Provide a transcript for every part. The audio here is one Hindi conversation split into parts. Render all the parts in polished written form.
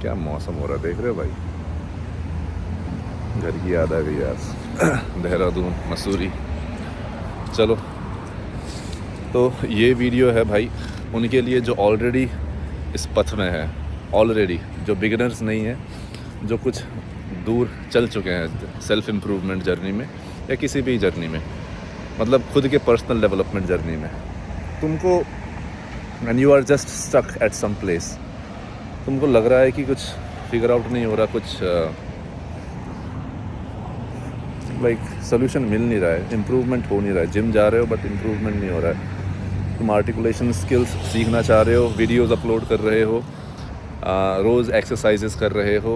क्या मौसम हो रहा है देख रहे हो भाई, घर की याद आ गई यार। देहरादून मसूरी। चलो, तो ये वीडियो है भाई उनके लिए जो ऑलरेडी इस पथ में है, ऑलरेडी जो बिगिनर्स नहीं है, जो कुछ दूर चल चुके हैं सेल्फ इम्प्रूवमेंट जर्नी में या किसी भी जर्नी में, मतलब खुद के पर्सनल डेवलपमेंट जर्नी में। तुमको and you are just stuck at some place, तुमको लग रहा है कि कुछ फिगर आउट नहीं हो रहा, कुछ लाइक सोल्यूशन मिल नहीं रहा है, इम्प्रूवमेंट हो नहीं रहा है। जिम जा रहे हो बट इम्प्रूवमेंट नहीं हो रहा है। तुम आर्टिकुलेशन स्किल्स सीखना चाह रहे हो, वीडियोस अपलोड कर रहे हो, रोज़ एक्सरसाइजेस कर रहे हो,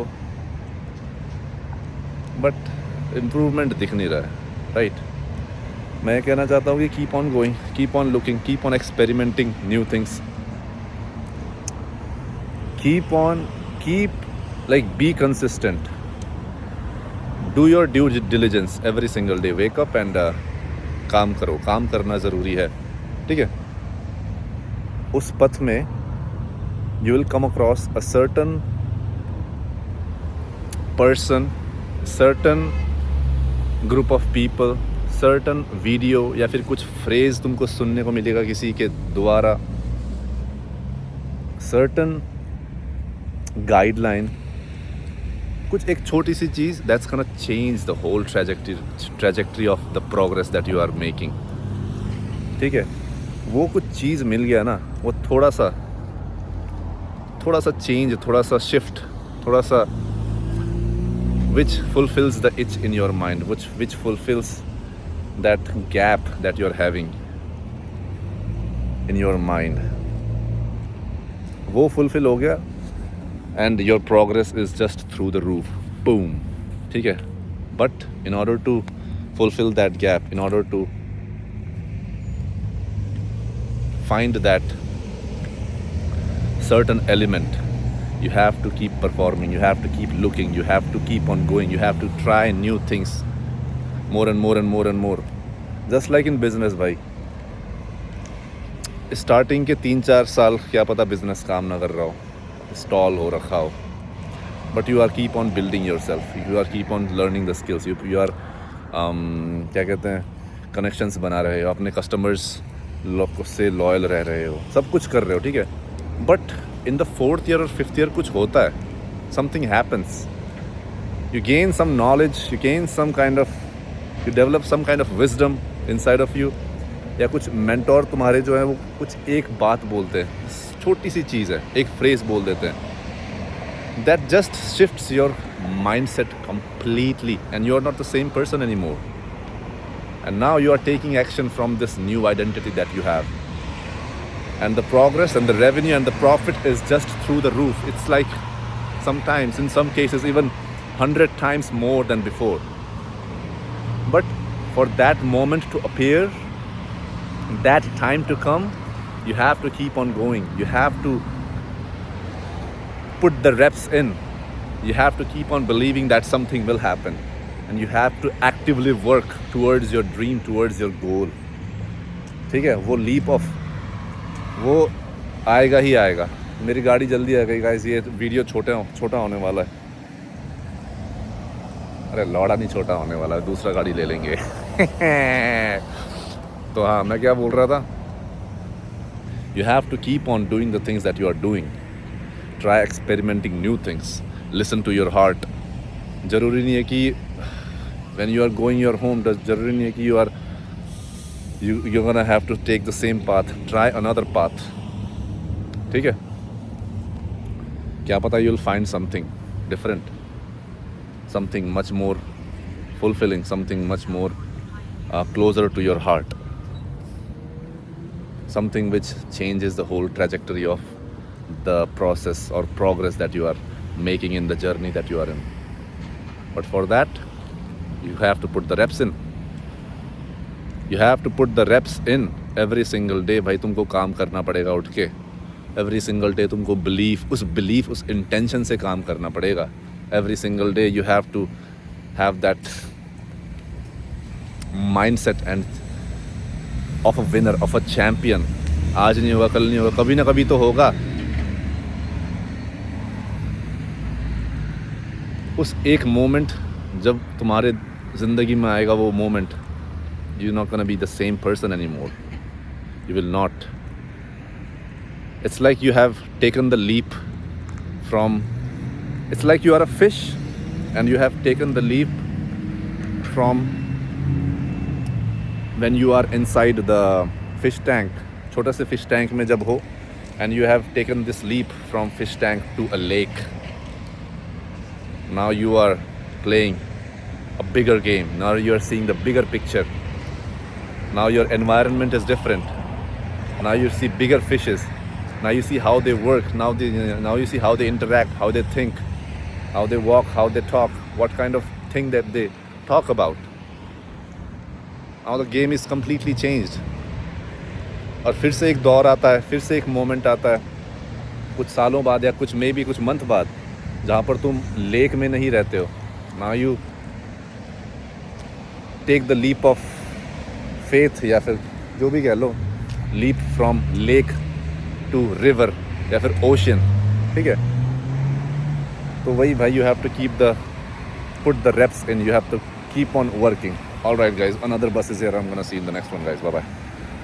बट इम्प्रूवमेंट दिख नहीं रहा है, राइट? मैं कहना चाहता हूँ कि keep on going, keep on looking, keep on experimenting new things, keep like be consistent, do your due diligence every single day, wake up and काम करो, काम करना ज़रूरी है, ठीक है? उस पथ में you will come across a certain person, certain group of people, certain video या फिर कुछ फ्रेज तुमको सुनने को मिलेगा किसी के द्वारा, certain गाइडलाइन, कुछ एक छोटी सी चीज़ that's gonna change the whole trajectory of the progress that you are making, ठीक है? वो कुछ चीज़ मिल गया ना, वो थोड़ा सा चेंज, थोड़ा सा शिफ्ट, थोड़ा सा which fulfils the itch in your mind, which fulfils that gap that you are having in your mind, वो फुलफिल हो गया and your progress is just through the roof, boom, ठीक है? But in order to fulfill that gap, in order to find that certain element, you have to keep performing, you have to keep looking, you have to keep on going, you have to try new things more and more and more and more, just like in business भाई। स्टार्टिंग के 3-4 साल क्या पता बिजनेस काम ना कर रहा हो, स्टॉल हो रखा हो, but you are keep on building your self, you are keep on learning the skills, you are क्या कहते हैं, कनेक्शंस बना रहे हो, अपने कस्टमर्स से लॉयल रह रहे हो, सब कुछ कर रहे हो, ठीक है? But in the 4th year और 5th ईयर कुछ होता है, something happens, you gain some knowledge, you gain some kind of, you develop some kind of wisdom inside of you, या कुछ मेंटोर तुम्हारे जो है वो कुछ एक बात बोलते हैं, छोटी सी चीज़ है, एक फ्रेज बोल देते हैं, that just shifts your mind set completely and you are not the same person any more, and now you are taking action from this new identity that you have, and the progress and the revenue and the profit is just through the roof, it's like sometimes in some cases even 100 times more than before, but for that moment to appear, that time to come, you have to keep on going, you have to put the reps in, you have to keep on believing that something will happen, and you have to actively work towards your dream, towards your goal, ठीक है? वो लीप ऑफ वो आएगा ही आएगा। मेरी गाड़ी जल्दी आ गई गाइस, ये वीडियो छोटा होने वाला है, अरे लौड़ा नहीं छोटा होने वाला है, दूसरा गाड़ी ले लेंगे। तो हाँ, मैं क्या बोल रहा था, you have to keep on doing the things that you are doing, try experimenting new things, listen to your heart, ज़रूरी नहीं है कि when you are going your home, ज़रूरी नहीं है कि you're gonna have to take the same path, try another path, ठीक है? क्या पता you'll find something different, something much more fulfilling, something much more closer to your heart, something which changes the whole trajectory of the process or progress that you are making in the journey that you are in. But for that, you have to put the reps in. You have to put the reps in every single day. भाई तुमको काम करना पड़ेगा उठ के, every single day तुमको belief, उस intention से काम करना पड़ेगा. Every single day you have to have that mindset and of a winner, of a champion. आज नहीं होगा, कल नहीं होगा, कभी ना कभी तो होगा. उस एक मोमेंट जब तुम्हारे ज़िंदगी में आएगा वो moment, you not gonna be the same person any more, you will not. It's like you have taken the leap from, it's like you are a fish and you have taken the leap from when you are inside the fish tank, छोटा से fish tank में जब हो, and you have taken this leap from fish tank to a lake. Now you are playing a bigger game. Now you are seeing the bigger picture. Now your environment is different. Now you see bigger fishes. Now you see how they work. Now you see how they interact, how they think, how they walk, how they talk, what kind of thing that they talk about. Now the game is completely changed. और फिर से एक दौर आता है, फिर से एक मोमेंट आता है कुछ सालों बाद या कुछ मे बी कुछ मंथ बाद, जहाँ पर तुम लेक में नहीं रहते हो. Now you take the leap of faith, या फिर जो भी कह लो, leap from lake to river या फिर ocean. ठीक है, तो वही भाई, you have to put the reps in, you have to keep on working. All right guys, another bus is here. I'm gonna see you in the next one guys. Bye bye.